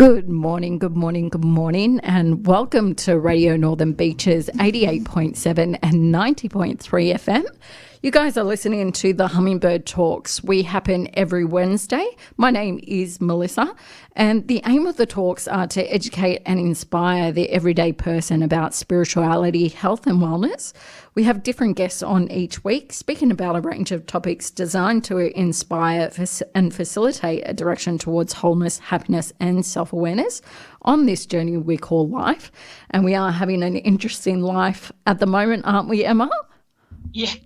Good morning, good morning, good morning, and welcome to Radio Northern Beaches 88.7 and 90.3 FM. You guys are listening to the Hummingbird Talks. We happen every Wednesday. My name is Melissa, and the aim of the talks are to educate and inspire the everyday person about spirituality, health and wellness. We have different guests on each week, speaking about a range of topics designed to inspire and facilitate a direction towards wholeness, happiness and self-awareness on this journey we call life. And we are having an interesting life at the moment, aren't we, Emma? Yes.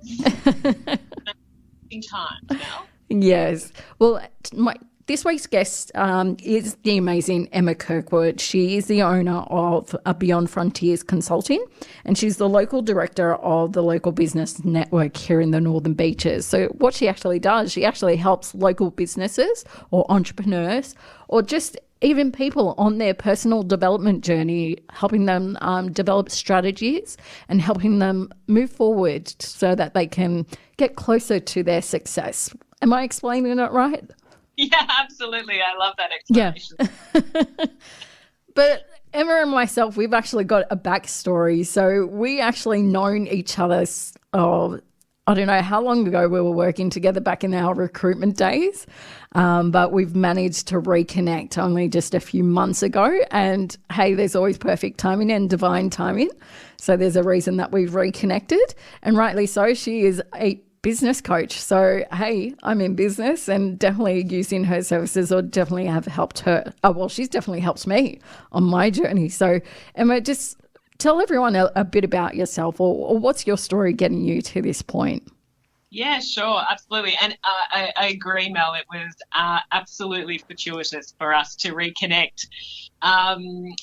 In time now. Yes. Well, this week's guest is the amazing Emma Kirkwood. She is the owner of Beyond Frontiers Consulting, and she's the local director of the local business network here in the Northern Beaches. So what she actually does, she actually helps local businesses or entrepreneurs or just even people on their personal development journey, helping them develop strategies and helping them move forward so that they can get closer to their success. Am I explaining it right? Yeah, absolutely. I love that explanation. Yeah. But Emma and myself, we've actually got a backstory. So we actually known each other, I don't know how long ago we were working together back in our recruitment days, but we've managed to reconnect only just a few months ago. And hey, there's always perfect timing and divine timing. So there's a reason that we've reconnected, and rightly so. She is a business coach. So, hey, I'm in business and definitely using her services or definitely have helped her. Oh, well, she's definitely helped me on my journey. So, Emma, just tell everyone a bit about yourself or what's your story getting you to this point? Yeah, sure, absolutely. And I agree, Mel. It was absolutely fortuitous for us to reconnect.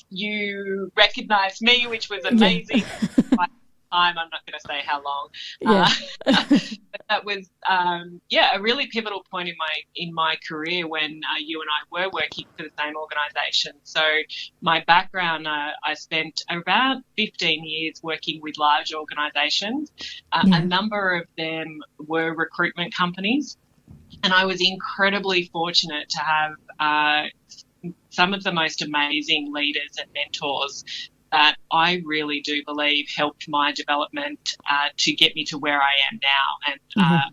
You recognised me, which was amazing. Yeah. I'm not going to say how long. Yeah. But that was, a really pivotal point in my career when you and I were working for the same organisation. So my background, I spent about 15 years working with large organisations. A number of them were recruitment companies, and I was incredibly fortunate to have some of the most amazing leaders and mentors that I really do believe helped my development to get me to where I am now. And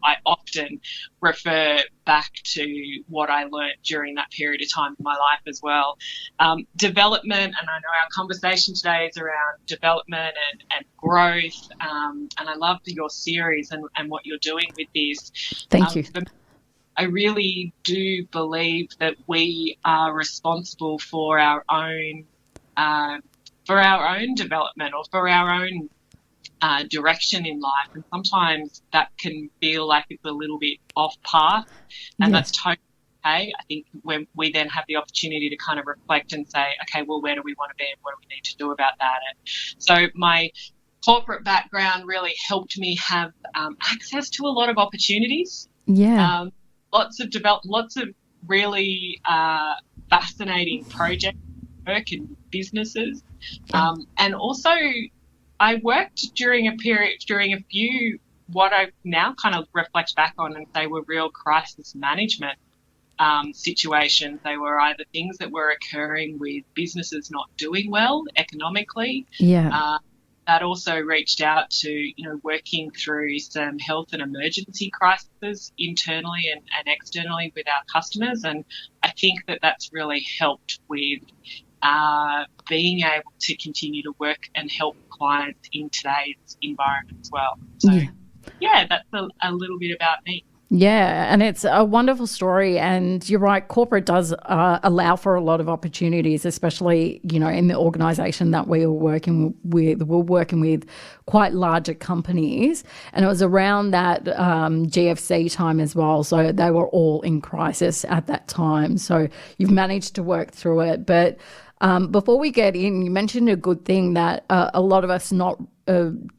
I often refer back to what I learned during that period of time in my life as well. Development, and I know our conversation today is around development and growth, and I love your series and what you're doing with this. Thank you. I really do believe that we are responsible for our own development or for our own direction in life. And sometimes that can feel like it's a little bit off path, and that's totally okay. I think when we then have the opportunity to kind of reflect and say, okay, well, where do we want to be and what do we need to do about that? And so my corporate background really helped me have access to a lot of opportunities. Yeah. Lots of really fascinating projects, work and businesses. And also I worked during a few what I now kind of reflect back on and say were real crisis management situations. They were either things that were occurring with businesses not doing well economically. That also reached out to, working through some health and emergency crises internally and externally with our customers. And I think that that's really helped with being able to continue to work and help clients in today's environment as well. So, that's a little bit about me. Yeah, and it's a wonderful story. And you're right, corporate does allow for a lot of opportunities, especially, in the organisation that we were working with. We're working with quite larger companies, and it was around that GFC time as well. So they were all in crisis at that time. So you've managed to work through it. But before we get in, you mentioned a good thing that a lot of us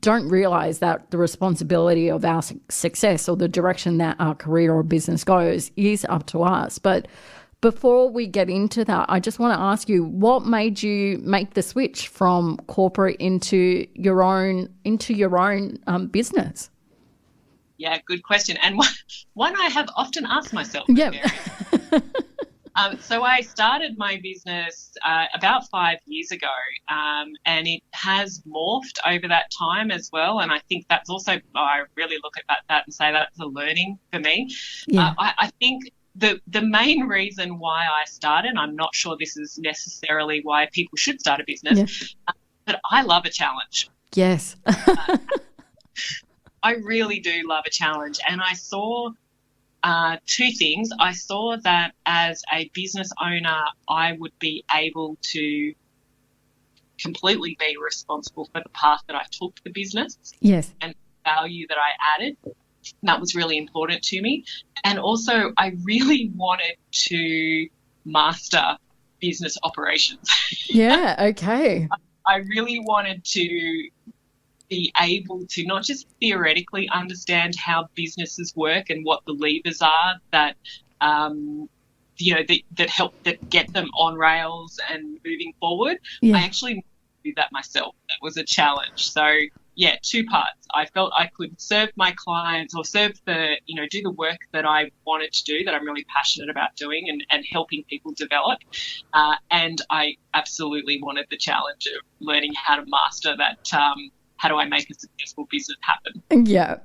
don't realise that the responsibility of our success or the direction that our career or business goes is up to us. But before we get into that, I just want to ask you, what made you make the switch from corporate into your own business? Yeah, good question, and one I have often asked myself. Yeah. So I started my business about 5 years ago, and it has morphed over that time as well. And I think that's also, I really look at that and say that's a learning for me. Yeah. I think the main reason why I started, I'm not sure this is necessarily why people should start a business, but I love a challenge. Yes. I really do love a challenge. And I saw two things. I saw that as a business owner, I would be able to completely be responsible for the path that I took the business. Yes. And value that I added. That was really important to me. And also, I really wanted to master business operations. Yeah, okay. I really wanted to be able to not just theoretically understand how businesses work and what the levers are that that get them on rails and moving forward. Yeah. I actually do that myself. That was a challenge. So yeah, two parts. I felt I could serve my clients or do the work that I wanted to do, that I'm really passionate about doing and helping people develop. And I absolutely wanted the challenge of learning how to master that. How do I make a successful business happen? Yeah.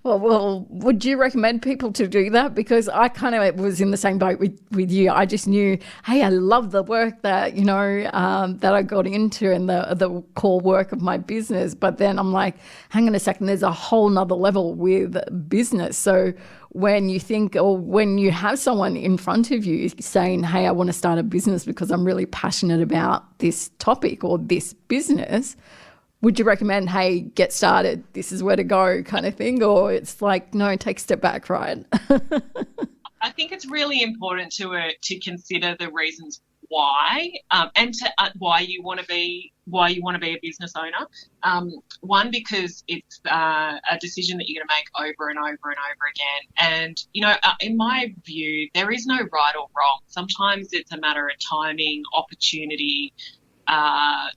well, would you recommend people to do that? Because I kind of was in the same boat with you. I just knew, hey, I love the work that, that I got into and the core work of my business. But then I'm like, hang on a second, there's a whole nother level with business. So when you think, or when you have someone in front of you saying, hey, I want to start a business because I'm really passionate about this topic or this business, would you recommend, hey, get started, this is where to go kind of thing? Or it's like, no, take a step back, right? I think it's really important to consider the reasons why and to why you want to be a business owner. One, because it's a decision that you're going to make over and over and over again. And, in my view, there is no right or wrong. Sometimes it's a matter of timing, opportunity.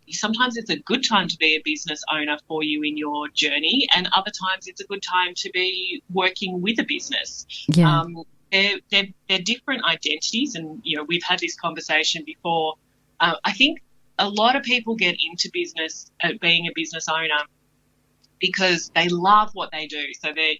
Sometimes it's a good time to be a business owner for you in your journey, and other times it's a good time to be working with a business. Yeah. They're different identities, and we've had this conversation before. I think a lot of people get into business, being a business owner, because they love what they do. So they're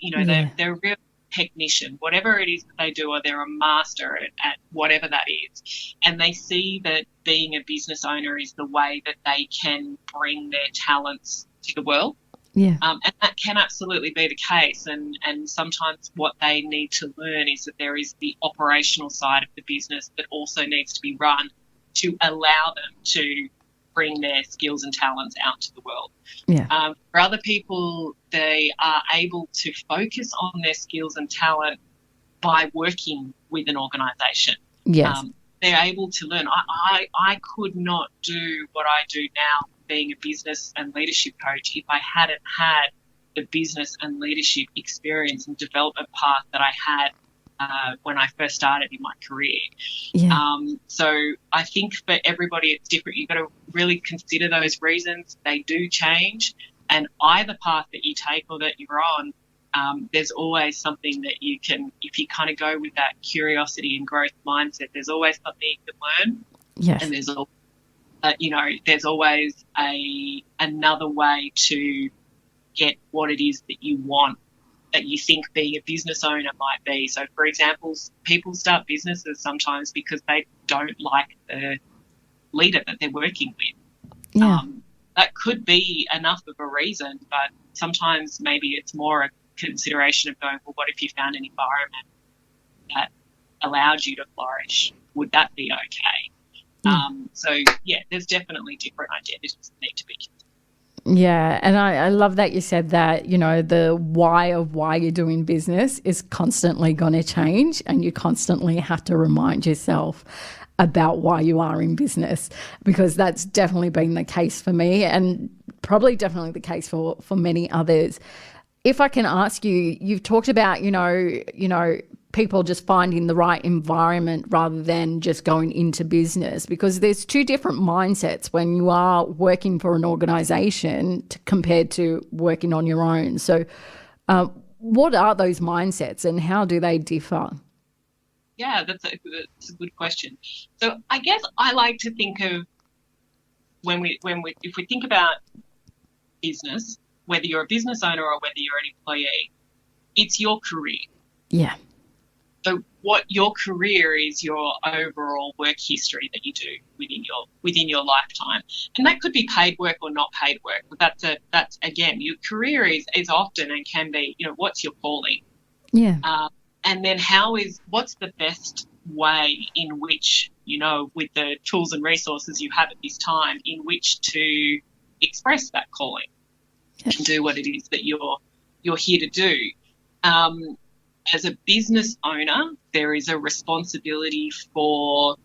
a real technician, whatever it is that they do, or they're a master at whatever that is, and they see that being a business owner is the way that they can bring their talents to the world. Yeah. And that can absolutely be the case, and sometimes what they need to learn is that there is the operational side of the business that also needs to be run to allow them to bring their skills and talents out to the world. Yeah. For other people, they are able to focus on their skills and talent by working with an organisation. Yes. They're able to learn. I could not do what I do now, being a business and leadership coach, if I hadn't had the business and leadership experience and development path that I had when I first started in my career. Yeah. So I think for everybody it's different. You've got to really consider those reasons. They do change, and either path that you take or that you're on, there's always something that you can, if you kind of go with that curiosity and growth mindset, there's always something you can learn. Yes. And there's always another way to get what it is that you want, that you think being a business owner might be. So, for example, people start businesses sometimes because they don't like the leader that they're working with. Yeah. That could be enough of a reason, but sometimes maybe it's more a consideration of going, well, what if you found an environment that allowed you to flourish? Would that be okay? So, yeah, there's definitely different identities that need to be considered. Yeah, and I love that you said that, the why of why you're doing business is constantly going to change, and you constantly have to remind yourself about why you are in business, because that's definitely been the case for me, and probably definitely the case for many others. If I can ask you, you've talked about, people just finding the right environment rather than just going into business, because there's two different mindsets when you are working for an organisation compared to working on your own. So what are those mindsets and how do they differ? That's a good question. So I guess I like to think of if we think about business, whether you're a business owner or whether you're an employee, it's your career. Yeah. So what your career is, your overall work history that you do within your lifetime, and that could be paid work or not paid work. But that's again, your career is often and can be, what's your calling. Yeah. And then what's the best way in which, with the tools and resources you have at this time, in which to express that calling and do what it is that you're here to do. As a business owner, there is a responsibility for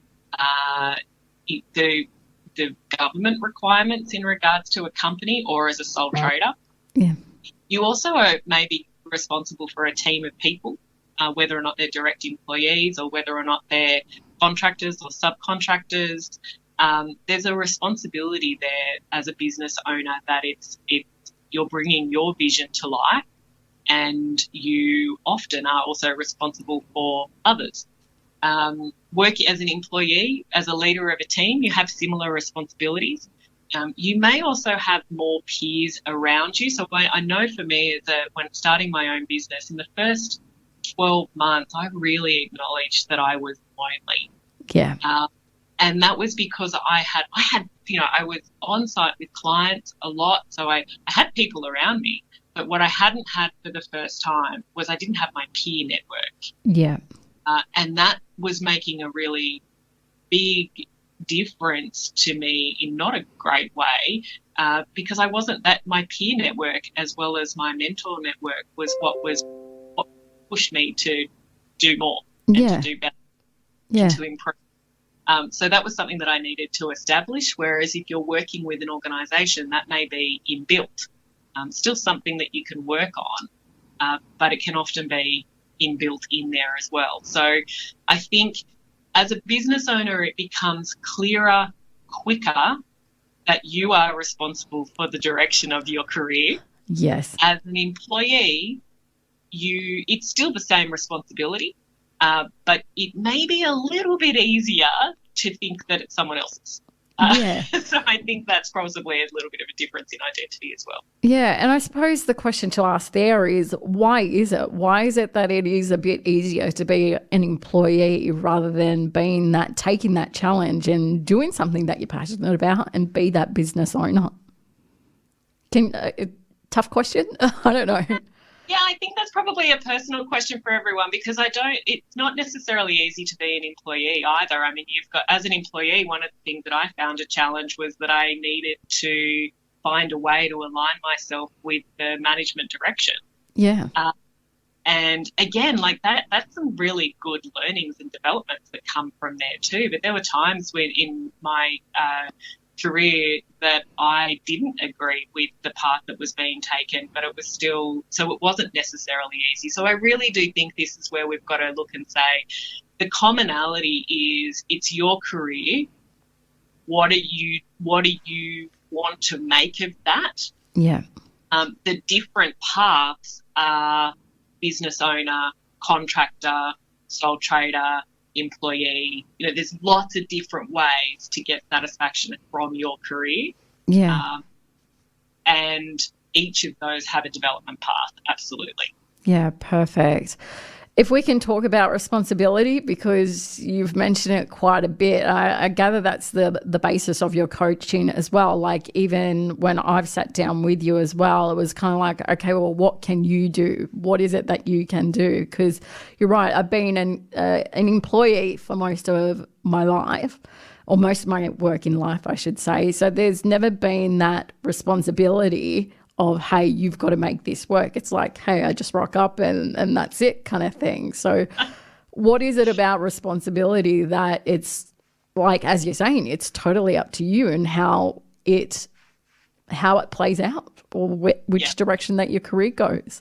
the government requirements in regards to a company or as a sole trader. Yeah. You also are maybe responsible for a team of people, whether or not they're direct employees or whether or not they're contractors or subcontractors. There's a responsibility there as a business owner that you're bringing your vision to life, and you often are also responsible for others. Working as an employee, as a leader of a team, you have similar responsibilities. You may also have more peers around you. So I know for me, when starting my own business, in the first 12 months, I really acknowledged that I was lonely. Yeah. And that was because I was on site with clients a lot. So I had people around me. But what I hadn't had for the first time was I didn't have my peer network. Yeah. And that was making a really big difference to me in not a great way, because I wasn't my peer network as well as my mentor network was what pushed me to do more and to do better and to improve. So that was something that I needed to establish, whereas if you're working with an organisation, that may be inbuilt. Still something that you can work on, but it can often be inbuilt in there as well. So I think as a business owner, it becomes clearer, quicker that you are responsible for the direction of your career. Yes. As an employee, it's still the same responsibility, but it may be a little bit easier to think that it's someone else's. So I think that's probably a little bit of a difference in identity as well. Yeah, and I suppose the question to ask there is, why is it? Why is it that it is a bit easier to be an employee rather than taking that challenge and doing something that you're passionate about and be that business owner? Tough question? I don't know. Yeah, I think that's probably a personal question for everyone, because it's not necessarily easy to be an employee either. I mean, as an employee, one of the things that I found a challenge was that I needed to find a way to align myself with the management direction. Yeah. And again, like that's some really good learnings and developments that come from there too. But there were times when in my career that I didn't agree with the path that was being taken, but it wasn't necessarily easy. So I really do think this is where we've got to look and say the commonality is it's your career. What do you want to make of that? Yeah. The different paths are business owner, contractor, sole trader, employee. There's lots of different ways to get satisfaction from your career. Yeah. And each of those have a development path, absolutely. Yeah, perfect. If we can talk about responsibility, because you've mentioned it quite a bit, I gather that's the basis of your coaching as well. Like even when I've sat down with you as well, it was kind of like, okay, well, what can you do? What is it that you can do? Because you're right, I've been an employee for most of my life, or most of my working life, I should say. So there's never been that responsibility of, hey, you've got to make this work. It's like, hey, I just rock up and that's it kind of thing. So what is it about responsibility that it's like, as you're saying, it's totally up to you and how it plays out, or which direction that your career goes?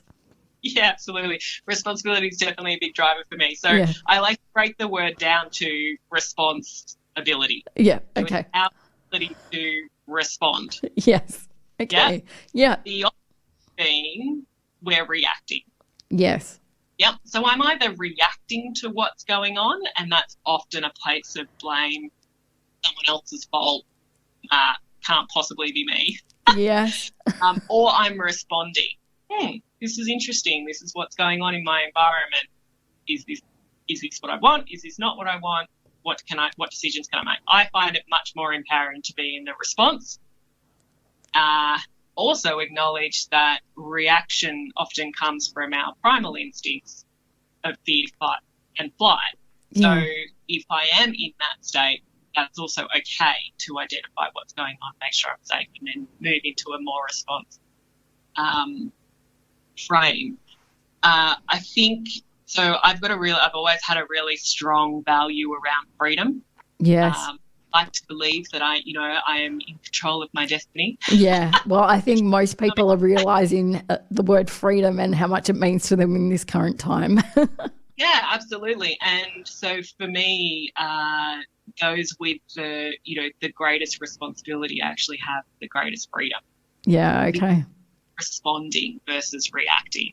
Yeah, absolutely. Responsibility is definitely a big driver for me. So I like to break the word down to responsibility. Yeah, okay. So our ability to respond. Yes. Okay. Yeah. The opposite being we're reacting. Yes. Yep. So I'm either reacting to what's going on, and that's often a place of blame, someone else's fault, can't possibly be me. Yes. Or I'm responding. This is interesting. This is what's going on in my environment. Is this what I want? Is this not what I want? What decisions can I make? I find it much more empowering to be in the response. Also acknowledge that reaction often comes from our primal instincts of fear, fight, and flight. Yeah. So if I am in that state, that's also okay to identify what's going on, make sure I'm safe, and then move into a more response frame. I think so. I've always had a really strong value around freedom. Yes. I like to believe that I am in control of my destiny. Yeah. Well, I think most people are realizing the word freedom and how much it means to them in this current time. Yeah, absolutely. And so for me, goes with the greatest responsibility. I actually have the greatest freedom. Yeah. Okay. Responding versus reacting.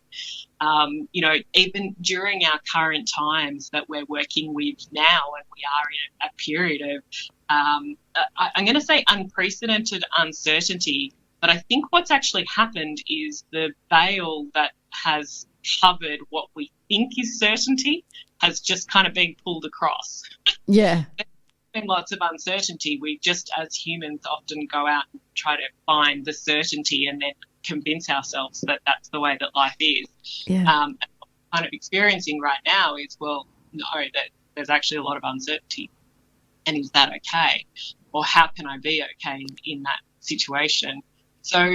Even during our current times that we're working with now, and we are in a period of, I'm going to say unprecedented uncertainty, but I think what's actually happened is the veil that has covered what we think is certainty has just kind of been pulled across. Yeah. There's been lots of uncertainty. We just, as humans, often go out and try to find the certainty and then convince ourselves that that's the way that life is. Yeah. And what we're kind of experiencing right now is, well, no, that there's actually a lot of uncertainty. And is that okay? Or how can I be okay in that situation? So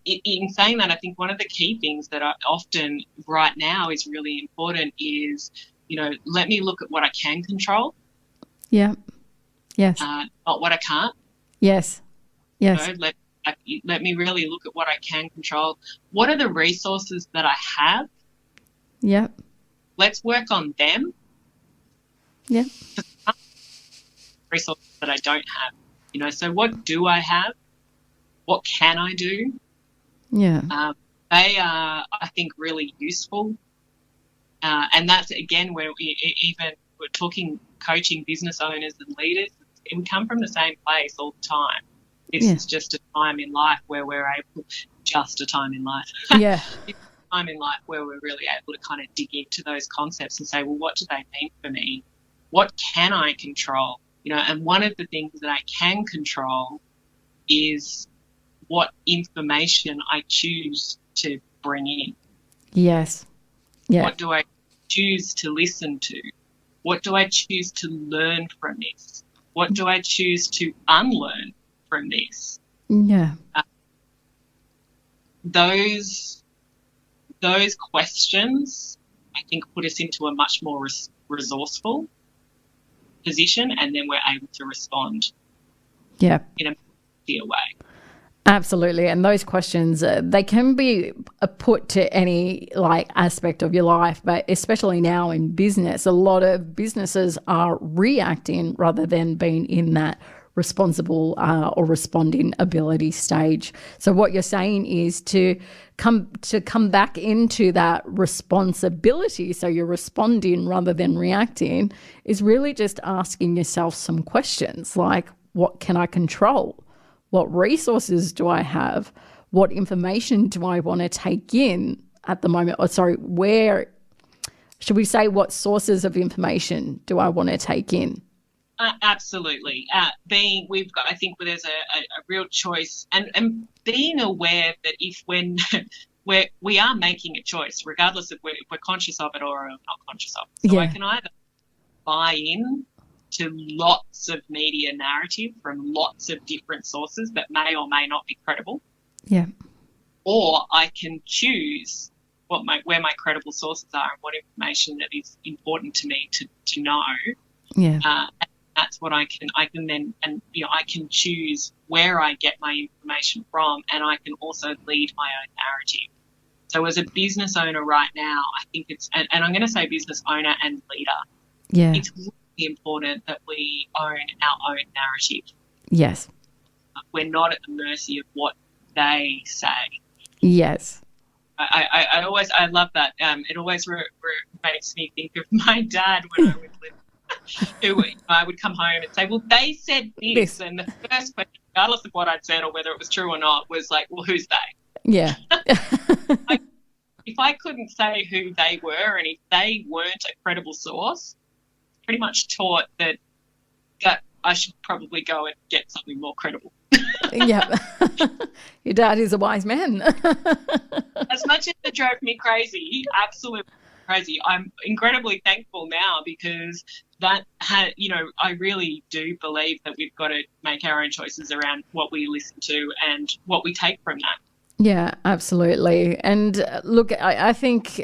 in saying that, I think one of the key things that I often right now is really important is, let me look at what I can control. Yeah. Yes. Not what I can't. Yes. Yes. Let me really look at what I can control. What are the resources that I have? Yep. Let's work on them. Yeah. Resources that I don't have. So what do I have? What can I do? Yeah. They are, I think, really useful. And that's, again, where we're talking coaching business owners and leaders, we come from the same place all the time. This is just a time in life where we're able, just a time in life. Yeah. It's a time in life where we're really able to kind of dig into those concepts and say, well, what do they mean for me? What can I control? And one of the things that I can control is what information I choose to bring in. Yes. Yeah. What do I choose to listen to? What do I choose to learn from this? What do I choose to unlearn from this? Yeah. Those questions, I think, put us into a much more resourceful position, and then we're able to respond in a clear way. Absolutely. And those questions, they can be put to any aspect of your life, but especially now in business, a lot of businesses are reacting rather than being in that responsible or responding ability stage. So what you're saying is to come back into that responsibility, so you're responding rather than reacting, is really just asking yourself some questions like, what can I control? What resources do I have? What information do I want to take in at the moment? Where should we say, what sources of information do I want to take in? Absolutely. I think there's a real choice, and being aware that if when we are making a choice, regardless of whether we're conscious of it or not conscious of it. So I can either buy in to lots of media narrative from lots of different sources that may or may not be credible. Yeah. Or I can choose where my credible sources are and what information that is important to me to know. Yeah. And that's what I can then, and I can choose where I get my information from, and I can also lead my own narrative. So as a business owner right now, I think and I'm going to say business owner and leader. Yeah. It's really important that we own our own narrative. Yes. We're not at the mercy of what they say. Yes. I love that. It always makes me think of my dad when I was little, who I would come home and say, well, they said this. And the first question, regardless of what I'd said or whether it was true or not, was like, well, who's they? Yeah. If I couldn't say who they were and if they weren't a credible source, pretty much taught that I should probably go and get something more credible. Yeah. Your dad is a wise man. As much as it drove me crazy, absolutely crazy, I'm incredibly thankful now because that had, I really do believe that we've got to make our own choices around what we listen to and what we take from that. Yeah, absolutely. And look, I think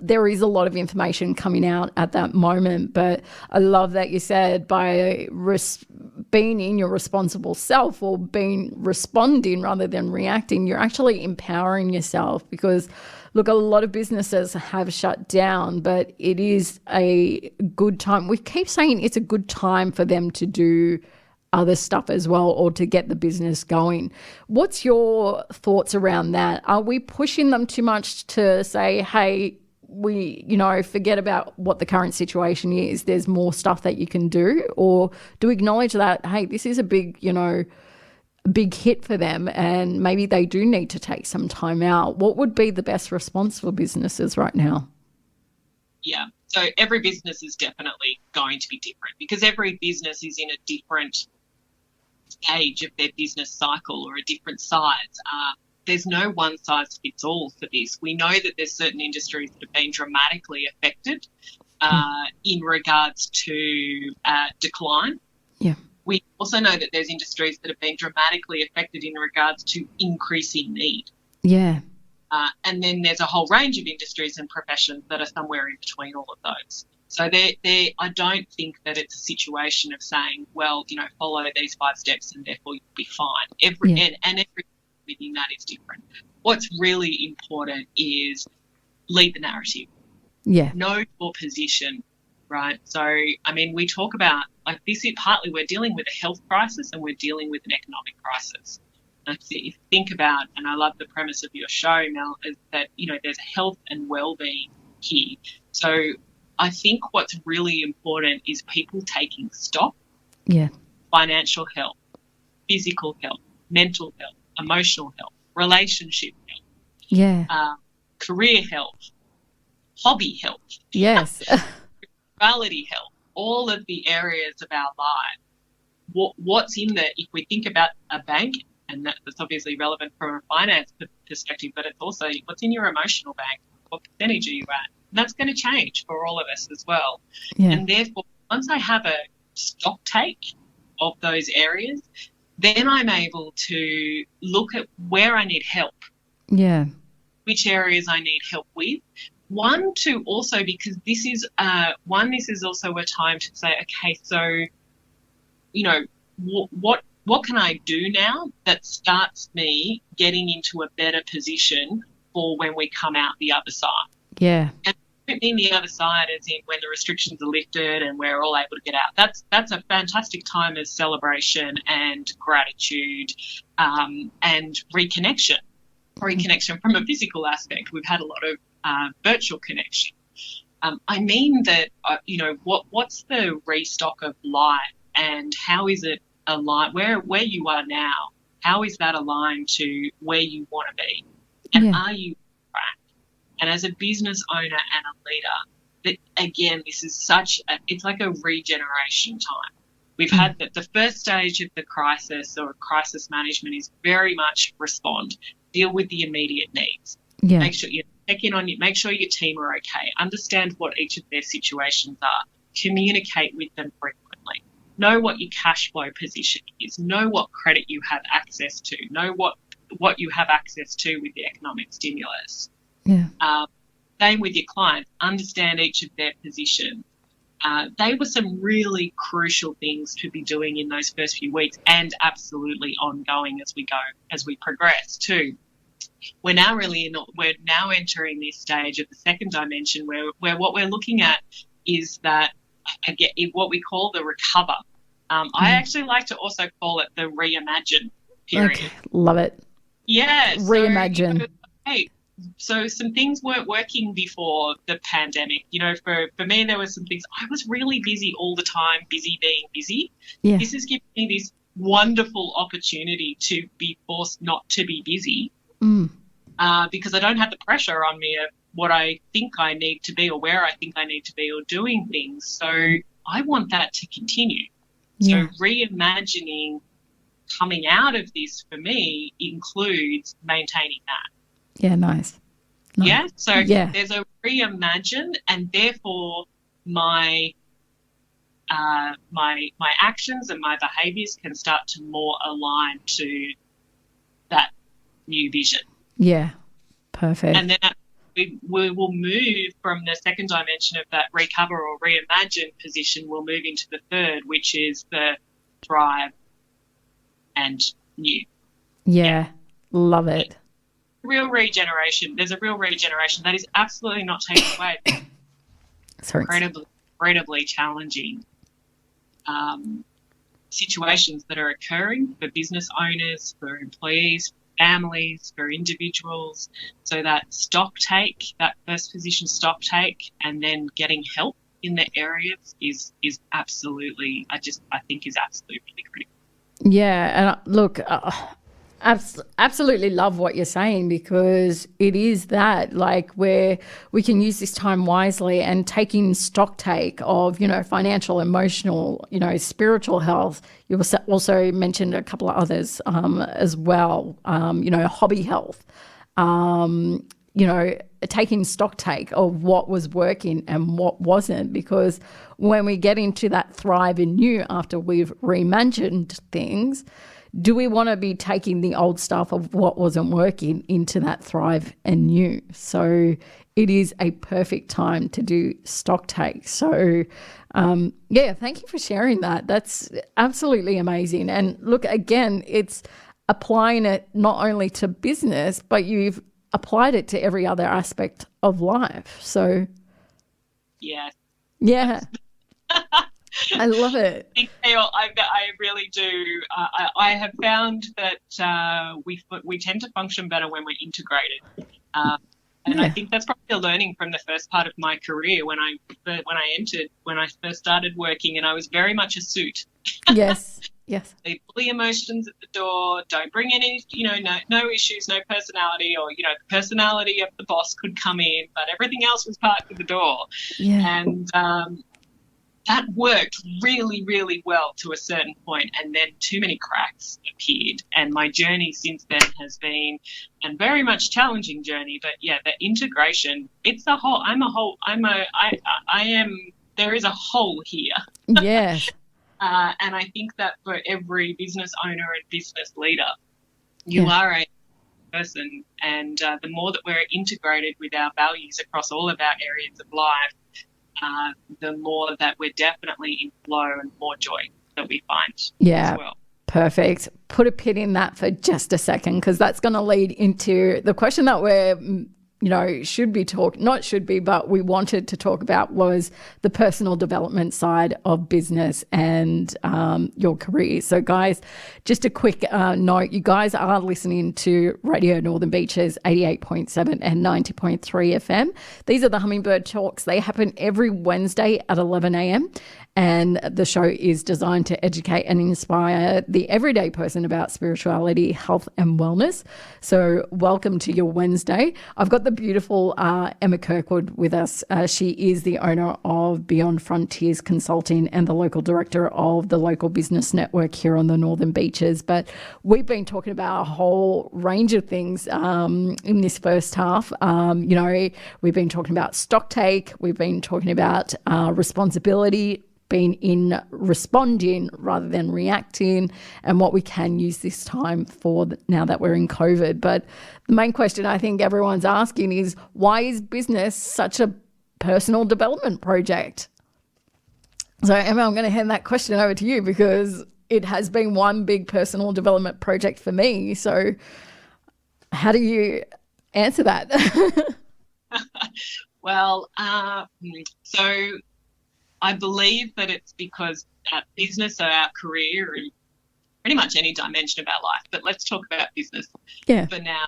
there is a lot of information coming out at that moment, but I love that you said by being in your responsible self or responding rather than reacting, you're actually empowering yourself because, look, a lot of businesses have shut down, but it is a good time. We keep saying it's a good time for them to do other stuff as well or to get the business going. What's your thoughts around that? Are we pushing them too much to say, hey, we, forget about what the current situation is, there's more stuff that you can do? Or do we acknowledge that, hey, this is a big hit for them and maybe they do need to take some time out? What would be the best response for businesses right now? Yeah. So every business is definitely going to be different because every business is in a different stage of their business cycle or a different size. There's no one size fits all for this. We know that there's certain industries that have been dramatically affected in regards to decline. Yeah. We also know that there's industries that have been dramatically affected in regards to increasing need. Yeah. And then there's a whole range of industries and professions that are somewhere in between all of those. So I don't think that it's a situation of saying, well, follow these 5 steps and therefore you'll be fine. Every within that is different. What's really important is lead the narrative. Yeah. Know your position, right? So, we talk about, like, this is partly we're dealing with a health crisis and we're dealing with an economic crisis. If you think about, and I love the premise of your show, Mel, is that, there's health and well-being here. So I think what's really important is people taking stock. Yeah. Financial health, physical health, mental health, emotional health, relationship health. Yeah. Career health, hobby health. Yes. Spirituality health, all of the areas of our life. What's in there, if we think about a bank, and that's obviously relevant from a finance perspective, but it's also what's in your emotional bank, what percentage are you at? And that's going to change for all of us as well. Yeah. And therefore, once I have a stock take of those areas, then I'm able to look at where I need help. Yeah. Which areas I need help with. One, to also, because this is also a time to say, okay, so, what can I do now that starts me getting into a better position for when we come out the other side? Yeah. And I don't mean the other side as in when the restrictions are lifted and we're all able to get out. That's a fantastic time of celebration and gratitude and reconnection. Reconnection from a physical aspect. We've had a lot of virtual connection. I mean that, what's the restock of life and how is it aligned, where you are now, how is that aligned to where you want to be? And are you right? And as a business owner and a leader, that again, this is it's like a regeneration time. We've had the first stage of the crisis or crisis management is very much respond, deal with the immediate needs. Yeah. Make sure you check in on you, make sure your team are okay, understand what each of their situations are, communicate with them frequently, know what your cash flow position is, know what credit you have access to, know what you have access to with the economic stimulus. Yeah. Same with your clients, understand each of their positions. They were some really crucial things to be doing in those first few weeks and absolutely ongoing as we progress too. We're now entering this stage of the second dimension where what we're looking at is that, again, what we call the recover. I actually like to also call it the reimagine period. Okay, love it. Yeah. Reimagine. Hey, so some things weren't working before the pandemic. You know, for me, there were some things. I was really busy all the time, busy being busy. Yeah. This has given me this wonderful opportunity to be forced not to be busy because I don't have the pressure on me of what I think I need to be or where I think I need to be or doing things. So I want that to continue. Yeah. So reimagining coming out of this for me includes maintaining that. Yeah, nice. Yeah. So there's a reimagine, and therefore my my actions and my behaviours can start to more align to that new vision. Yeah, perfect. And then we will move from the second dimension of that recover or reimagine position. We'll move into the third, which is the thrive and new. Yeah, love it. Real regeneration. There's a real regeneration that is absolutely not taken away. Sorry. Incredibly challenging situations that are occurring for business owners, for employees, families, for individuals. So that stock take, that first position stock take, and then getting help in the areas is absolutely, I think is absolutely critical. Yeah, and look, absolutely love what you're saying, because it is that, like, where we can use this time wisely and taking stock take of, you know, financial, emotional, you know, spiritual health. You also mentioned a couple of others as well, you know, hobby health, you know, taking stock take of what was working and what wasn't, because when we get into that thrive and new after we've reimagined things, do we want to be taking the old stuff of what wasn't working into that thrive and new? So it is a perfect time to do stock take. So yeah, thank you for sharing that. That's absolutely amazing. And look, again, it's applying it not only to business, but you've applied it to every other aspect of life. So yeah. I love it. I really do. I have found that we tend to function better when we're integrated, and I think that's probably a learning from the first part of my career when I first started working, and I was very much a suit. Yes. Leave all the emotions at the door. Don't bring any, you know, no issues, no personality, or, you know, the personality of the boss could come in, but everything else was parked at the door. Yeah. And that worked really, really well to a certain point, and then too many cracks appeared. And my journey since then has been a very much challenging journey. But yeah, the integration, it's a whole. There is a hole here. Yes. And I think that for every business owner and business leader, you are a person, and the more that we're integrated with our values across all of our areas of life, the more that we're definitely in flow and more joy that we find as well. Perfect. Put a pin in that for just a second, because that's going to lead into the question that we're, you know, but we wanted to talk about was the personal development side of business and your career. So guys, just a quick note, you guys are listening to Radio Northern Beaches 88.7 and 90.3 FM. These are the Hummingbird Talks. They happen every Wednesday at 11 a.m. And the show is designed to educate and inspire the everyday person about spirituality, health and wellness. So welcome to your Wednesday. I've got the beautiful Emma Kirkwood with us. She is the owner of Beyond Frontiers Consulting and the local director of the local business network here on the Northern Beaches. But we've been talking about a whole range of things in this first half. You know, we've been talking about stock take. We've been talking about responsibility, being in responding rather than reacting, and what we can use this time for now that we're in COVID. But the main question I think everyone's asking is, why is business such a personal development project? So Emma, I'm going to hand that question over to you, because it has been one big personal development project for me. So how do you answer that? Well, so I believe that it's because our business or our career and pretty much any dimension of our life, but let's talk about business for now.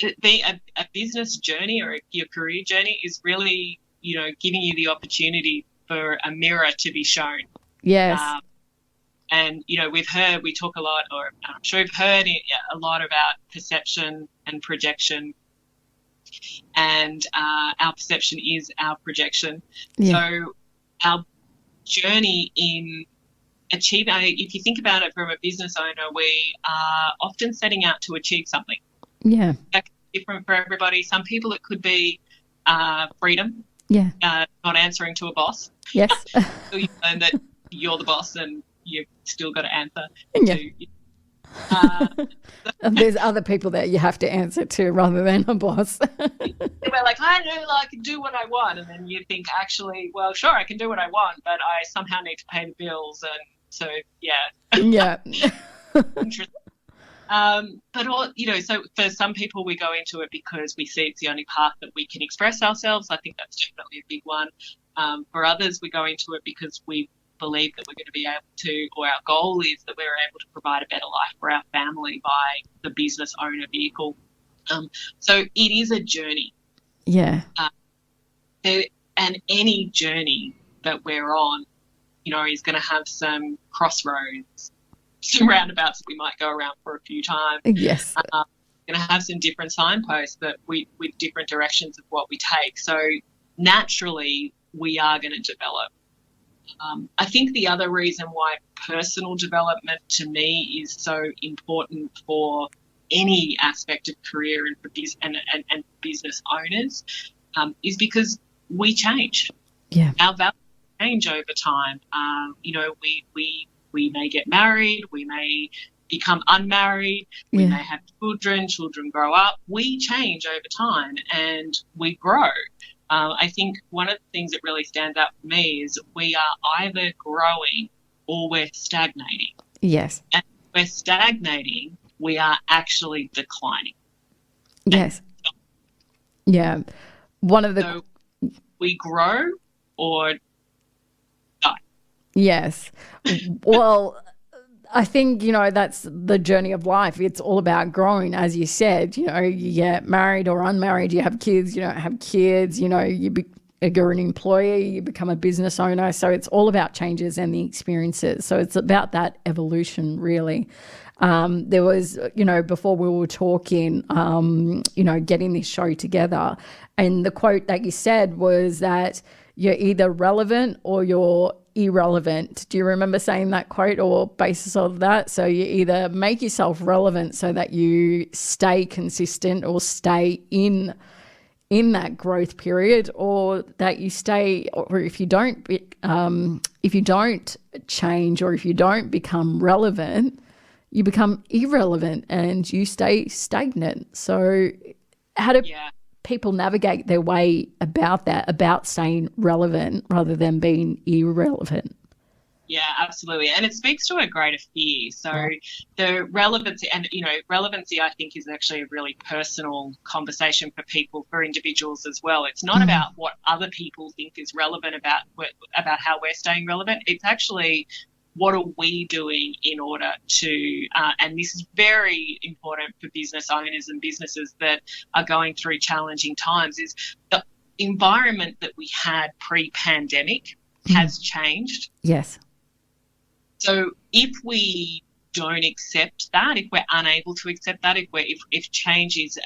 a business journey or your career journey is really, giving you the opportunity for a mirror to be shown. Yes. And, with her, we talk a lot, or I'm sure you've heard a lot about perception and projection. And our perception is our projection. Yeah. So our journey in achieving, if you think about it from a business owner, we are often setting out to achieve something. Yeah. That's different for everybody. Some people it could be freedom. Yeah. Not answering to a boss. Yes. So you learn that you're the boss and you've still got to answer. Yeah. To, There's other people that you have to answer to rather than a boss. We're like, I know, I can do what I want. And then you think, actually, well, sure, I can do what I want, but I somehow need to pay the bills. And so, yeah. Yeah. Interesting. But so for some people we go into it because we see it's the only path that we can express ourselves. I think that's definitely a big one. For others, we go into it because we believe that we're going to be able to, or our goal is that we're able to provide a better life for our family by the business owner vehicle. So it is a journey. Yeah. And any journey that we're on, is going to have some crossroads, some roundabouts that we might go around for a few times. Yes. Going to have some different signposts that with different directions of what we take. So naturally, we are going to develop. I think the other reason why personal development to me is so important for any aspect of career and for and business owners is because we change. Yeah. Our values change over time. We may get married, we may become unmarried, we may have children grow up. We change over time and we grow. I think one of the things that really stands out for me is we are either growing or we're stagnating. Yes. And if we're stagnating, we are actually declining. Yes. Yeah. So we grow or die. Yes. Well, I think, that's the journey of life. It's all about growing, as you said. You get married or unmarried, you have kids, you don't have kids, you're an employee, you become a business owner. So it's all about changes and the experiences. So it's about that evolution, really. There was, before we were talking, getting this show together, and the quote that you said was that you're either relevant or you're irrelevant. Do you remember saying that quote or basis of that? So you either make yourself relevant so that you stay consistent or stay in that growth period, or that you stay, or if you don't change, or if you don't become relevant, you become irrelevant and you stay stagnant. So how do people navigate their way about that, about staying relevant rather than being irrelevant? Yeah, absolutely. And it speaks to a greater fear. So the relevancy, and, relevancy, I think, is actually a really personal conversation for people, for individuals as well. It's not about what other people think is relevant about how we're staying relevant. It's actually what are we doing in order to, and this is very important for business owners and businesses that are going through challenging times, is the environment that we had pre-pandemic has changed. Yes. So if we don't accept that, if we're unable to accept that, if change is,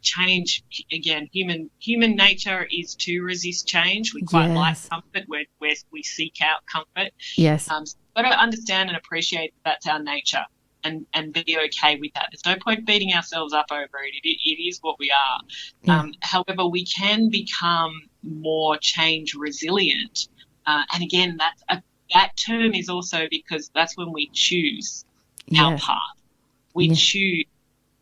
change, again, human nature is to resist change. We quite like comfort, we seek out comfort. Yes. Got to understand and appreciate that's our nature and be okay with that. There's no point beating ourselves up over it. It is what we are. Yeah. However, we can become more change resilient. And again, that term is also because that's when we choose our path. We choose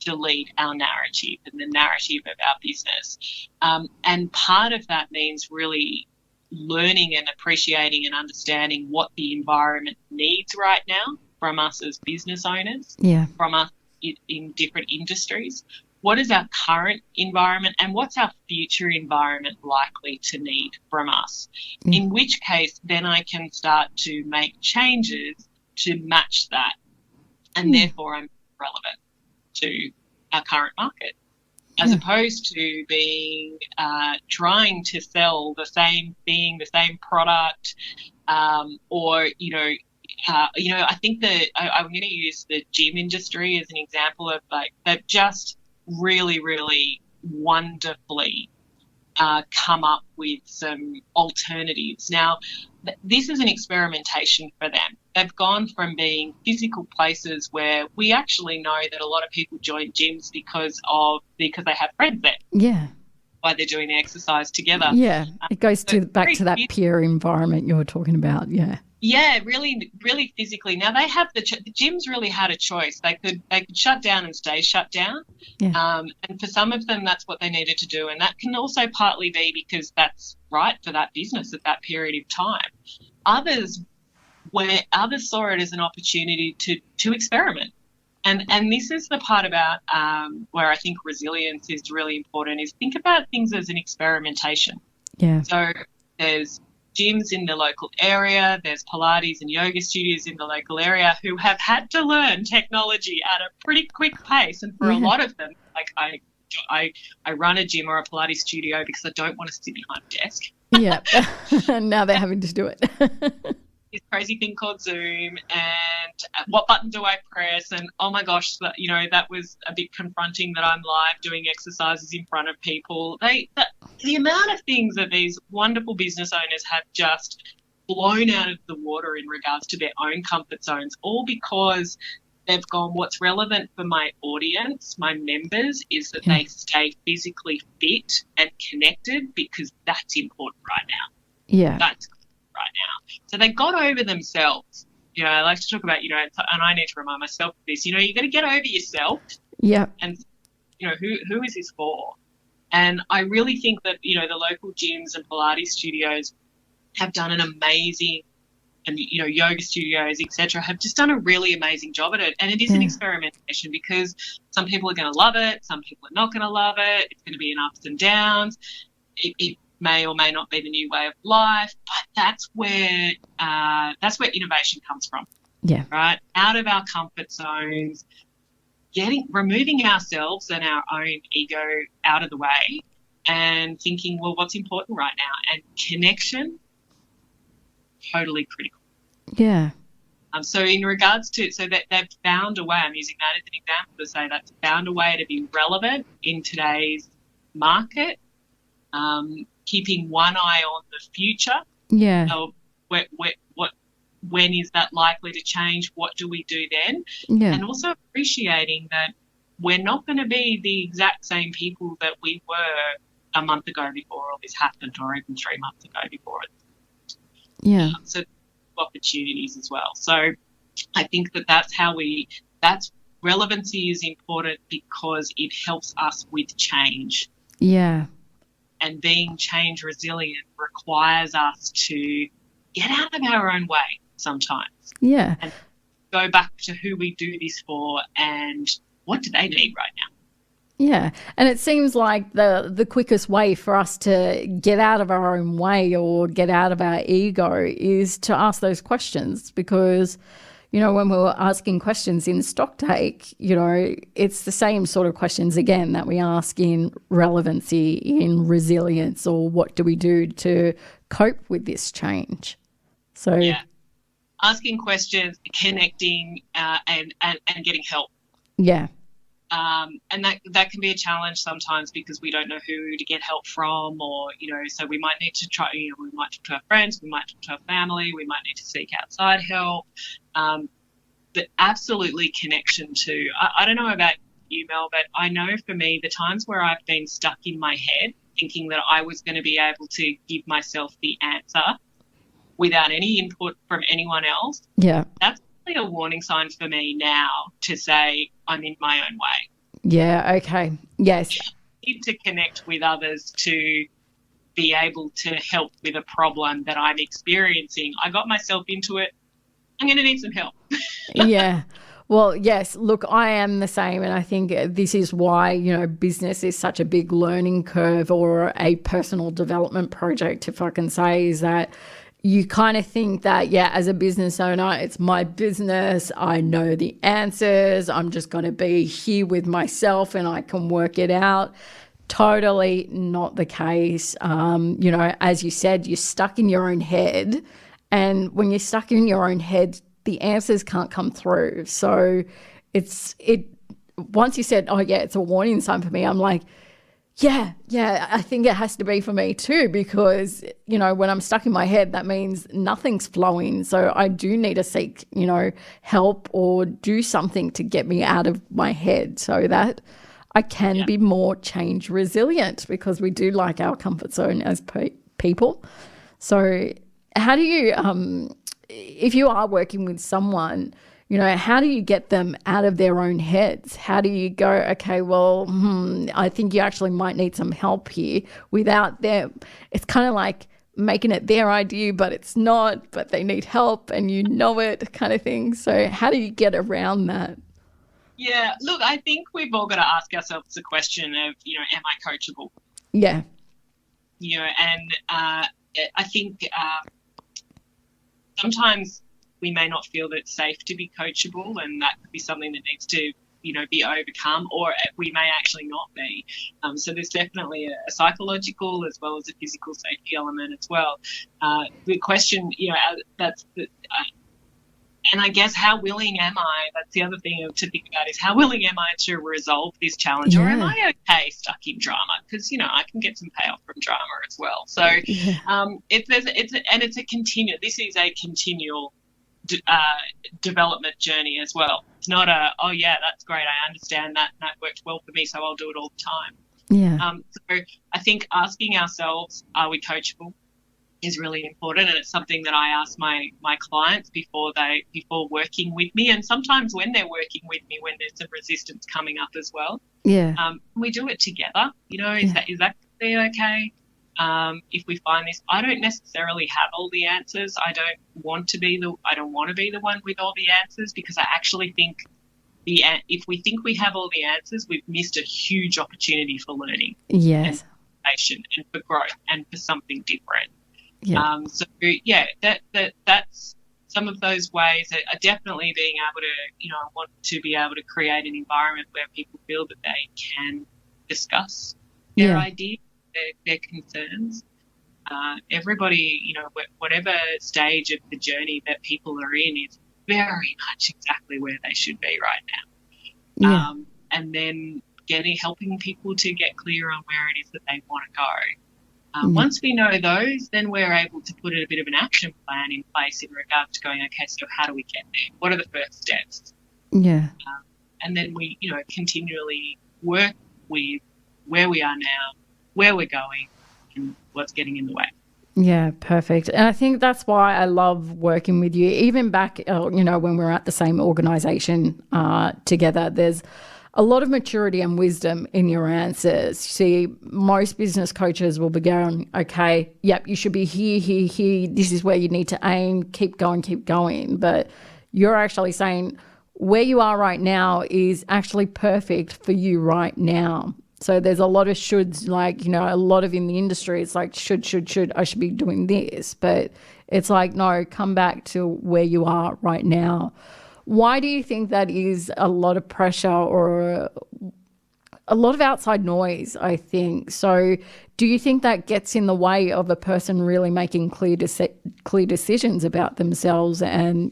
to lead our narrative and the narrative of our business. And part of that means really learning and appreciating and understanding what the environment needs right now from us as business owners, from us in different industries. What is our current environment and what's our future environment likely to need from us? In which case, then I can start to make changes to match that. And therefore, I'm relevant to our current market. as opposed to being trying to sell the same thing, the same product, or I think that I'm going to use the gym industry as an example of like they've just really, really wonderfully come up with some alternatives. Now, this is an experimentation for them. They've gone from being physical places where we actually know that a lot of people join gyms because they have friends there. Yeah. Why they're doing the exercise together. Yeah. It goes back to that peer environment you were talking about. Yeah. Yeah, really, really physically. Now they have the gyms really had a choice. They could shut down and stay shut down. Yeah. And for some of them, that's what they needed to do. And that can also partly be because that's right for that business at that period of time. Others saw it as an opportunity to experiment. And this is the part about where I think resilience is really important, is think about things as an experimentation. Yeah. So there's gyms in the local area, there's Pilates and yoga studios in the local area who have had to learn technology at a pretty quick pace. And for a lot of them, like I run a gym or a Pilates studio because I don't want to sit behind a desk. Yeah. Now they're having to do it. This crazy thing called Zoom, and what button do I press? And oh my gosh, that was a bit confronting that I'm live doing exercises in front of people. The amount of things that these wonderful business owners have just blown out of the water in regards to their own comfort zones, all because they've gone, what's relevant for my audience, my members, is that they stay physically fit and connected, because that's important right now. Yeah. That's right now. So they got over themselves. I like to talk about, and I need to remind myself of this, you got to get over yourself. Yeah. And, who is this for? And I really think that, the local gyms and Pilates studios have done an amazing, and, yoga studios, etc., have just done a really amazing job at it. And it is an experimentation, because some people are going to love it, some people are not going to love it. It's going to be in ups and downs. It may or may not be the new way of life, but that's where innovation comes from. Yeah. Right? Out of our comfort zones, removing ourselves and our own ego out of the way, and thinking, well, what's important right now? And connection, totally critical. Yeah. So in regards to, so that they've found a way, I'm using that as an example to say that's found a way to be relevant in today's market, keeping one eye on the future. Yeah. When is that likely to change? What do we do then? Yeah. And also appreciating that we're not going to be the exact same people that we were a month ago before all this happened, or even 3 months ago before it. Yeah. So opportunities as well. So I think that's relevancy is important because it helps us with change. Yeah. And being change resilient requires us to get out of our own way sometimes. Yeah. And go back to who we do this for and what do they need right now. Yeah. And it seems like the quickest way for us to get out of our own way or get out of our ego is to ask those questions, because, when we were asking questions in Stocktake, it's the same sort of questions again that we ask in relevancy, in resilience, or what do we do to cope with this change? So yeah, asking questions, connecting, and getting help. Yeah. And that can be a challenge sometimes because we don't know who to get help from, or, so we might need to try, we might talk to our friends, we might talk to our family, we might need to seek outside help. But absolutely connection to, I don't know about you, Mel, but I know for me, the times where I've been stuck in my head thinking that I was going to be able to give myself the answer without any input from anyone else. Yeah. That's a warning sign for me now to say I'm in my own way. Yeah, okay. Yes. I need to connect with others to be able to help with a problem that I'm experiencing. I got myself into it. I'm going to need some help. Yeah. Well, yes, look, I am the same, and I think this is why, business is such a big learning curve, or a personal development project, if I can say, is that, you kind of think that, yeah, as a business owner, it's my business. I know the answers. I'm just going to be here with myself and I can work it out. Totally not the case. As you said, you're stuck in your own head. And when you're stuck in your own head, the answers can't come through. So once you said, oh, yeah, it's a warning sign for me, I'm like, yeah, I think it has to be for me too, because, when I'm stuck in my head, that means nothing's flowing. So I do need to seek, help or do something to get me out of my head so that I can be more change resilient, because we do like our comfort zone as people. So how do you, if you are working with someone, how do you get them out of their own heads? How do you go, okay, well, I think you actually might need some help here, without them? It's kind of like making it their idea, but it's not, but they need help and it kind of thing. So how do you get around that? Yeah, look, I think we've all got to ask ourselves the question of, am I coachable? Yeah. And I think sometimes we may not feel that it's safe to be coachable, and that could be something that needs to, be overcome, or we may actually not be. So there's definitely a psychological as well as a physical safety element as well. The question, and I guess, how willing am I? That's the other thing to think about, is how willing am I to resolve this challenge, or am I okay stuck in drama? Because I can get some payoff from drama as well. So it's a continual. This is a continual development journey as well. It's not oh yeah, that's great, I understand that and that worked well for me, so I'll do it all the time. Yeah. So I think asking ourselves, are we coachable, is really important, and it's something that I ask my clients before working with me, and sometimes when they're working with me, when there's some resistance coming up as well. Yeah. We do it together. Is that okay? If we find this, I don't necessarily have all the answers. I don't want to be the one with all the answers, because I actually think if we think we have all the answers, we've missed a huge opportunity for learning. Yes. And for growth and for something different. Yeah. That's some of those ways are definitely being able to, I want to be able to create an environment where people feel that they can discuss their ideas, their concerns. Everybody, whatever stage of the journey that people are in, is very much exactly where they should be right now. Yeah. And then helping people to get clear on where it is that they want to go. Once we know those, then we're able to put a bit of an action plan in place in regards to going, okay, so how do we get there? What are the first steps? Yeah. And then we, continually work with where we are now, where we're going, and what's getting in the way. Yeah, perfect. And I think that's why I love working with you. Even back, when we're at the same organisation together, there's a lot of maturity and wisdom in your answers. See, most business coaches will be going, okay, yep, you should be here. This is where you need to aim. Keep going. But you're actually saying where you are right now is actually perfect for you right now. So there's a lot of shoulds, like, a lot of in the industry, it's like should, I should be doing this. But it's like, no, come back to where you are right now. Why do you think that is a lot of pressure or a lot of outside noise, I think? So do you think that gets in the way of a person really making clear decisions about themselves and,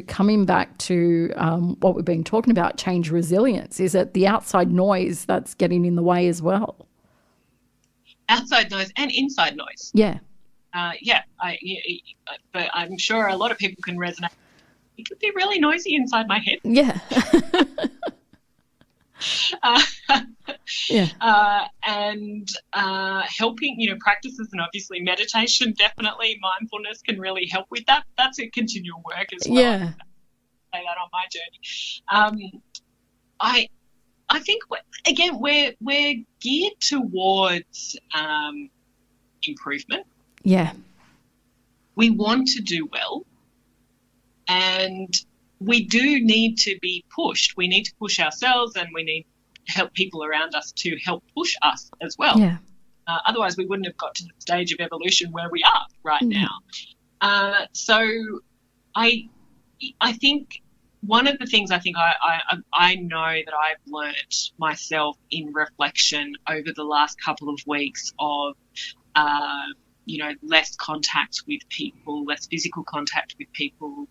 coming back to what we've been talking about, change resilience? Is it the outside noise that's getting in the way as well? Outside noise and inside noise. Yeah. But I'm sure a lot of people can resonate. It could be really noisy inside my head. Yeah. And helping, practices, and obviously meditation, definitely mindfulness can really help with that. That's a continual work as well. Yeah. I say that on my journey. I think we're geared towards improvement. Yeah. We want to do well. And we do need to be pushed. We need to push ourselves, and we need to help people around us to help push us as well. Yeah. Otherwise, we wouldn't have got to the stage of evolution where we are right now. So I think one of the things I know that I've learnt myself in reflection over the last couple of weeks of less contact with people, less physical contact with people.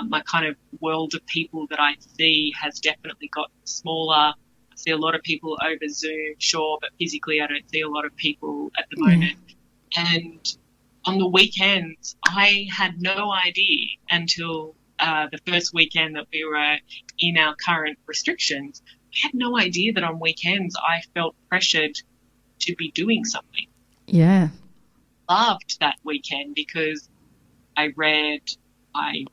My kind of world of people that I see has definitely gotten smaller. I see a lot of people over Zoom, sure, but physically I don't see a lot of people at the moment. And on the weekends, I had no idea until the first weekend that we were in our current restrictions. I had no idea that on weekends I felt pressured to be doing something. Yeah. Loved that weekend because I read, I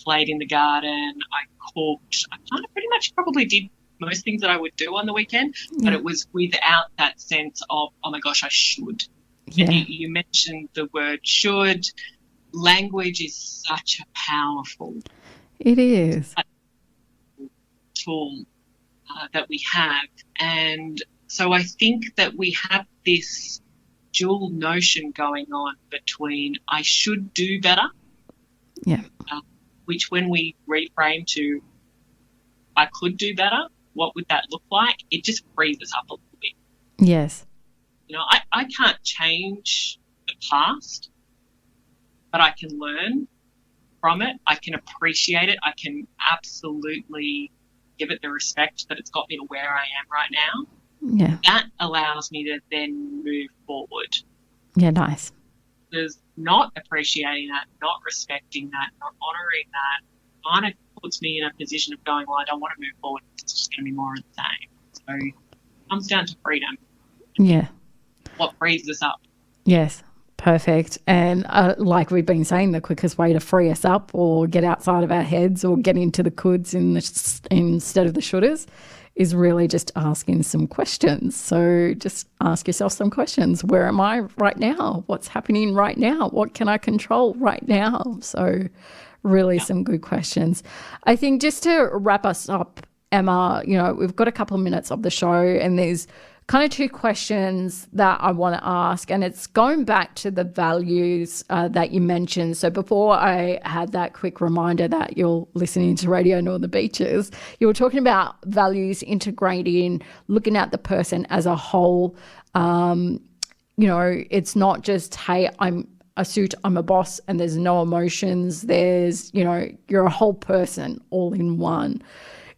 played in the garden, I cooked. I kind of pretty much probably did most things that I would do on the weekend, but it was without that sense of, oh my gosh, I should. Yeah. And you mentioned the word should. Language is such a powerful tool that we have. And so I think that we have this dual notion going on between I should do better, which when we reframe to I could do better, what would that look like? It just frees us up a little bit. Yes. I can't change the past, but I can learn from it. I can appreciate it. I can absolutely give it the respect that it's got me to where I am right now. Yeah. That allows me to then move forward. Yeah, nice. There's not appreciating that, not respecting that, not honouring that, kind of puts me in a position of going, well, I don't want to move forward. It's just going to be more of the same. So it comes down to freedom. Yeah. What frees us up. Yes. Perfect. And like we've been saying, the quickest way to free us up or get outside of our heads or get into the coulds instead of the shouldas is really just asking some questions. So just ask yourself some questions. Where am I right now? What's happening right now? What can I control right now? So really some good questions. I think just to wrap us up, Emma, we've got a couple of minutes of the show and there's kind of two questions that I want to ask, and it's going back to the values that you mentioned. So before I had that quick reminder that you're listening to Radio Northern Beaches, you were talking about values integrating, looking at the person as a whole. It's not just, hey, I'm a suit, I'm a boss, and there's no emotions. There's, you're a whole person all in one.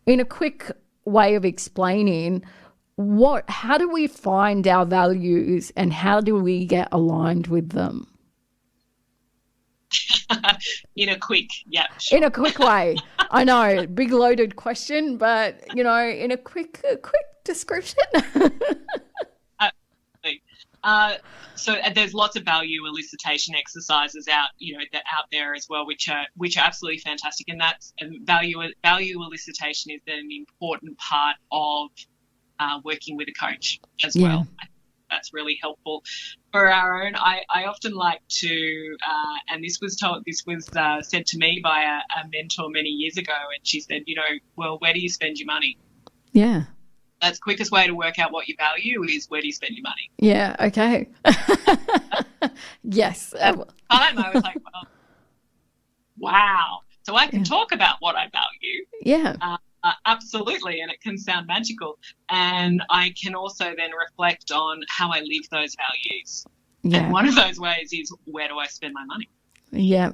In a quick way of explaining, how do we find our values and how do we get aligned with them? In a quick way. I know, big loaded question, but in a quick description. Absolutely. So there's lots of value elicitation exercises out there as well, which are absolutely fantastic, and value elicitation is an important part of working with a coach as well. That's really helpful for our own. I often like to, and this was said to me by a mentor many years ago, and she said, well, where do you spend your money? Yeah. That's the quickest way to work out what you value is where do you spend your money? Yeah. Okay. Yes. At the time I was like, well, wow. So I can talk about what I value. Yeah. Absolutely, and it can sound magical. And I can also then reflect on how I live those values. Yeah. And one of those ways is where do I spend my money? Yeah.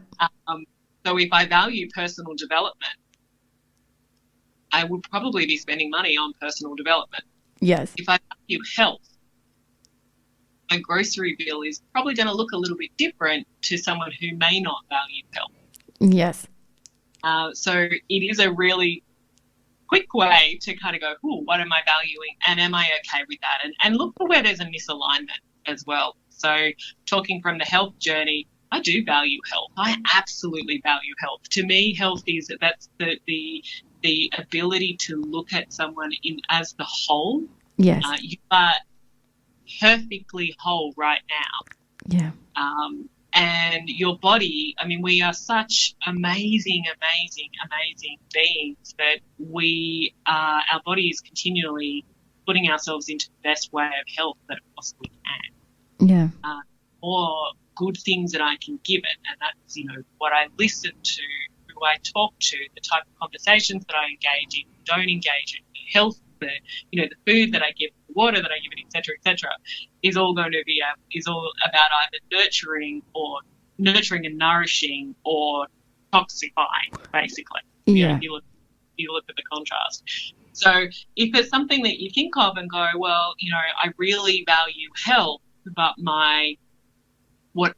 So if I value personal development, I would probably be spending money on personal development. Yes. If I value health, my grocery bill is probably going to look a little bit different to someone who may not value health. Yes. So it is a really quick way to kind of go, what am I valuing and am I okay with that? And look for where there's a misalignment as well. So talking from the health journey, I do value health. I absolutely value health. To me, health that's the ability to look at someone as the whole. Yes. You are perfectly whole right now. Yeah. And your body, we are such amazing beings that our body is continually putting ourselves into the best way of health that it possibly can. Yeah. more good things that I can give it. And that's, what I listen to, who I talk to, the type of conversations that I engage in, don't engage in, the health, the food that I give, the water that I give it, et cetera, is all going to be, is all about either nurturing and nourishing or toxifying, basically. Yeah. If you look at the contrast. So if it's something that you think of and go, well, I really value health, but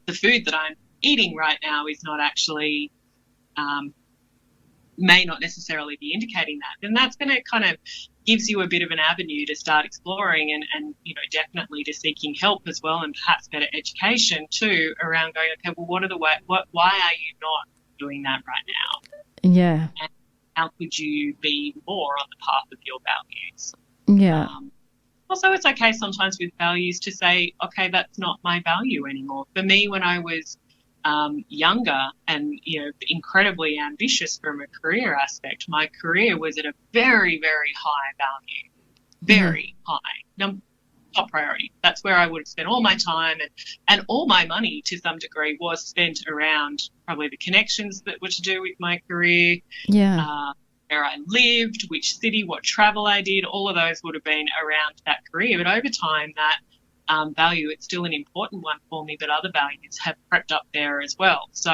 the food that I'm eating right now is not actually, may not necessarily be indicating that, then that's going to kind of gives you a bit of an avenue to start exploring and definitely to seeking help as well, and perhaps better education too around going, okay, well, why are you not doing that right now? Yeah. And how could you be more on the path of your values? Yeah. Also, it's okay sometimes with values to say, okay, that's not my value anymore. For me, when I was younger and, incredibly ambitious from a career aspect, my career was at a very, very high value, very high, top priority. That's where I would have spent all my time and all my money to some degree was spent around probably the connections that were to do with my career. Yeah. Where I lived, which city, what travel I did, all of those would have been around that career. But over time, that value, it's still an important one for me, but other values have crept up there as well. So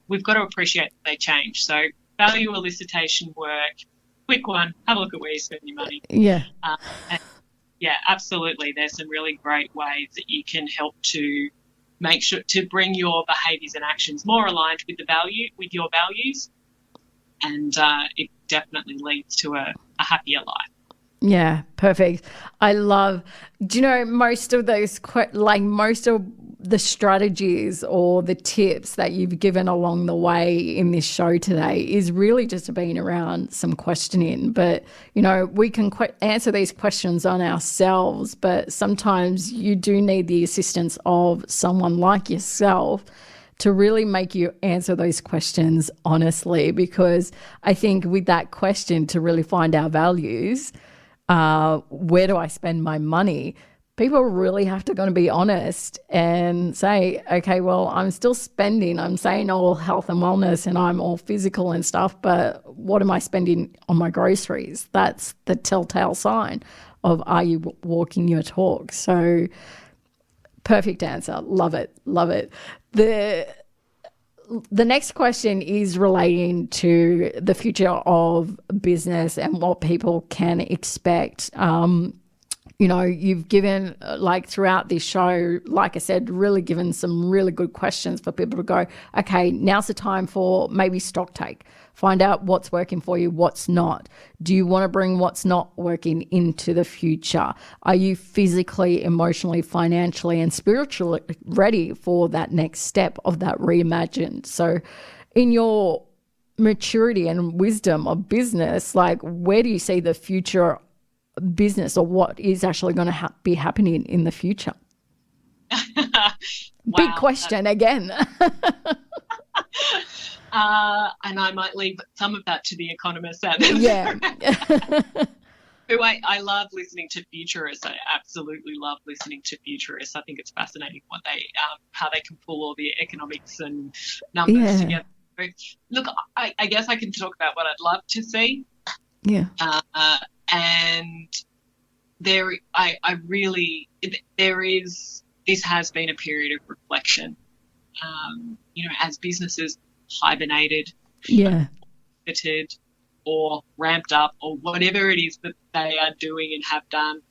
we've got to appreciate that they change. So value elicitation work, quick one, have a look at where you spend your money. Yeah. Yeah, absolutely. There's some really great ways that you can help to make sure to bring your behaviours and actions more aligned with your values. And it definitely leads to a happier life. Yeah, perfect. I love, most of those, most of the strategies or the tips that you've given along the way in this show today is really just been around some questioning. But, we can answer these questions on ourselves, but sometimes you do need the assistance of someone like yourself to really make you answer those questions honestly, because I think with that question to really find our values, where do I spend my money? People really have to be honest and say, okay, well, I'm still spending. I'm saying all health and wellness and I'm all physical and stuff, but what am I spending on my groceries? That's the telltale sign of are you walking your talk? So perfect answer. Love it. Love it. The next question is relating to the future of business and what people can expect. You've given, throughout this show, like I said, really given some really good questions for people to go, okay, now's the time for maybe stock take. Find out what's working for you, what's not. Do you want to bring what's not working into the future? Are you physically, emotionally, financially, and spiritually ready for that next step of that reimagined? So in your maturity and wisdom of business, where do you see the future business or what is actually going to be happening in the future? Big question again. And I might leave some of that to the economists. Yeah. Who I love listening to futurists. I absolutely love listening to futurists. I think it's fascinating what how they can pull all the economics and numbers together. Look, I guess I can talk about what I'd love to see. Yeah. And this has been a period of reflection. As businesses hibernated, pivoted, or ramped up, or whatever it is that they are doing and have done,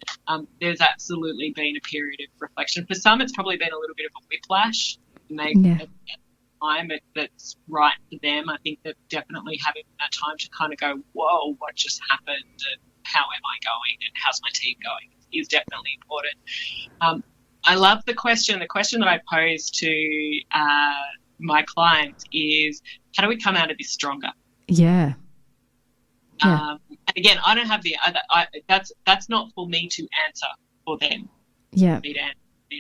there's absolutely been a period of reflection. For some, it's probably been a little bit of a whiplash, and at time that's right for them. I think that definitely having that time to kind of go, whoa, what just happened, and how am I going, and how's my team going, is definitely important. I love the question. The question that I pose to my clients is, how do we come out of this stronger? Yeah. And again, I don't have the other. That's not for me to answer for them. Yeah. For me to answer,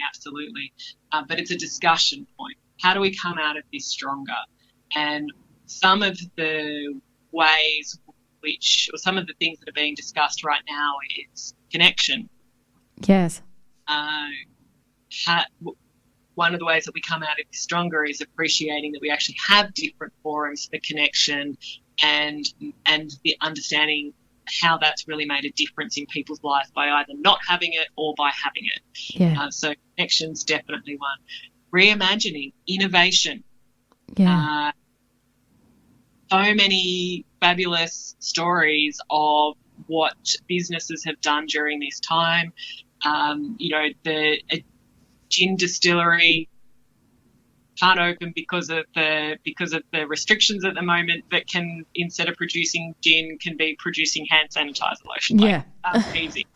absolutely. But it's a discussion point. How do we come out of this stronger? And some of the ways or some of the things that are being discussed right now is connection. Yes. one of the ways that we come out of this stronger is appreciating that we actually have different forums for connection and the understanding how that's really made a difference in people's lives by either not having it or by having it. Yeah. So connection's definitely one. Reimagining, innovation. Yeah. So many fabulous stories of what businesses have done during this time. The gin distillery can't open because of the restrictions at the moment, but can, instead of producing gin, can be producing hand sanitizer lotion. Yeah. Easy.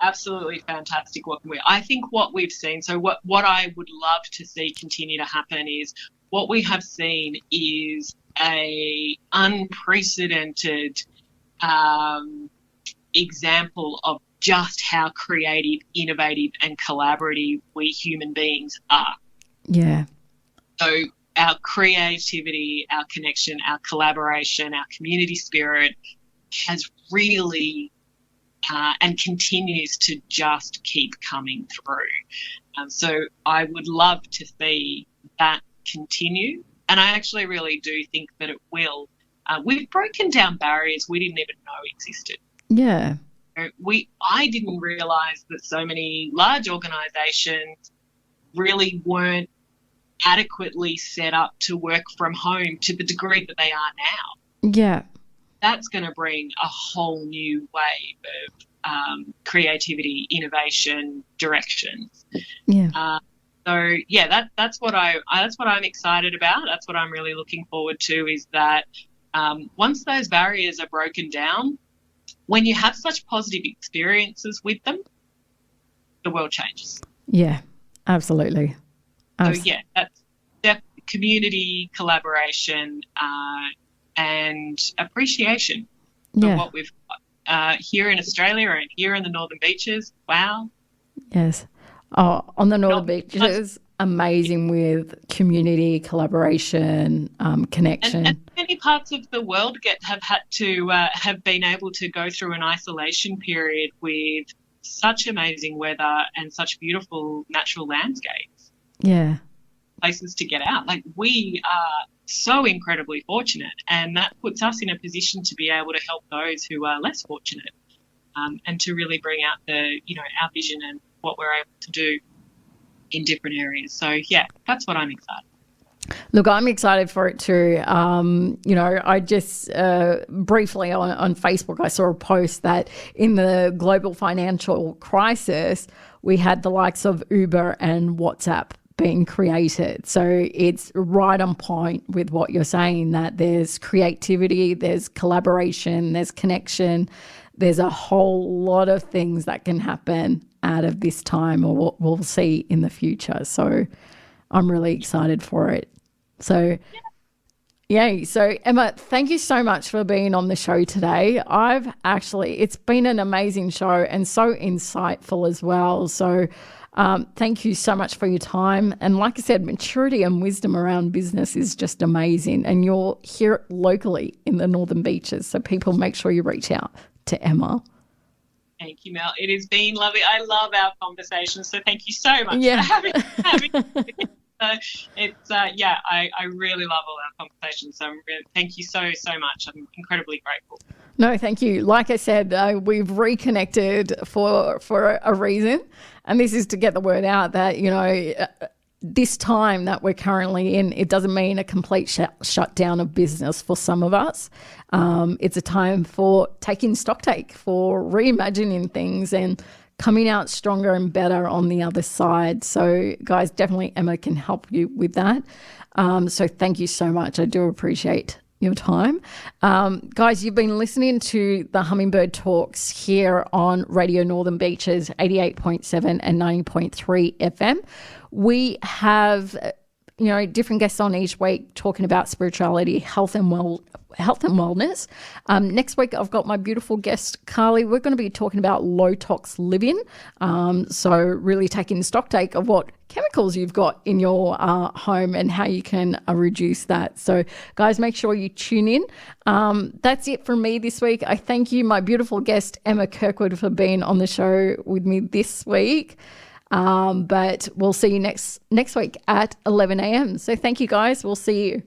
Absolutely fantastic work. I think what we've seen, so what I would love to see continue to happen is what we have seen is a unprecedented example of just how creative, innovative and collaborative we human beings are. Yeah. So our creativity, our connection, our collaboration, our community spirit has really and continues to just keep coming through. So I would love to see that continue, and I actually really do think that it will. We've broken down barriers we didn't even know existed. Yeah. I didn't realise that so many large organisations really weren't adequately set up to work from home to the degree that they are now. Yeah. That's going to bring a whole new wave of creativity, innovation, directions. Yeah. That's what I'm excited about. That's what I'm really looking forward to, is that once those barriers are broken down, when you have such positive experiences with them, the world changes. Yeah, absolutely. So that's definitely community, collaboration, and appreciation for what we've got here in Australia and here in the Northern Beaches. Wow. Yes. Oh, on the Northern Beaches, amazing with community, collaboration, connection. And many parts of the world have been able to go through an isolation period with such amazing weather and such beautiful natural landscapes. Yeah. Places to get out. Like, we are so incredibly fortunate, and that puts us in a position to be able to help those who are less fortunate, and to really bring out our vision and what we're able to do in different areas. So that's what I'm excited. Look, I'm excited for it too. I just briefly on Facebook, I saw a post that in the global financial crisis, we had the likes of Uber and WhatsApp being created. So it's right on point with what you're saying, that there's creativity, there's collaboration, there's connection, there's a whole lot of things that can happen out of this time, or what we'll see in the future. So I'm really excited for it. So, yay. So, Emma, thank you so much for being on the show today. It's been an amazing show and so insightful as well. So, thank you so much for your time. And like I said, maturity and wisdom around business is just amazing. And you're here locally in the Northern Beaches. So people, make sure you reach out to Emma. Thank you, Mel. It has been lovely. I love our conversations. So thank you so much for having me. I really love all our conversations. So thank you so much. I'm incredibly grateful. No, thank you. Like I said, we've reconnected for a reason, and this is to get the word out that, this time that we're currently in, it doesn't mean a complete shutdown of business for some of us. It's a time for taking stocktake, for reimagining things and coming out stronger and better on the other side. So, guys, definitely Emma can help you with that. So thank you so much. I do appreciate your time. Guys, you've been listening to the Hummingbird Talks here on Radio Northern Beaches 88.7 and 90.3 FM. We have, different guests on each week talking about spirituality, health and wellness. Next week, I've got my beautiful guest, Carly. We're going to be talking about low tox living. So really taking stocktake of what chemicals you've got in your home and how you can reduce that. So guys, make sure you tune in. That's it from me this week. I thank you, my beautiful guest, Emma Kirkwood, for being on the show with me this week. But we'll see you next week at 11 a.m. So thank you, guys. We'll see you.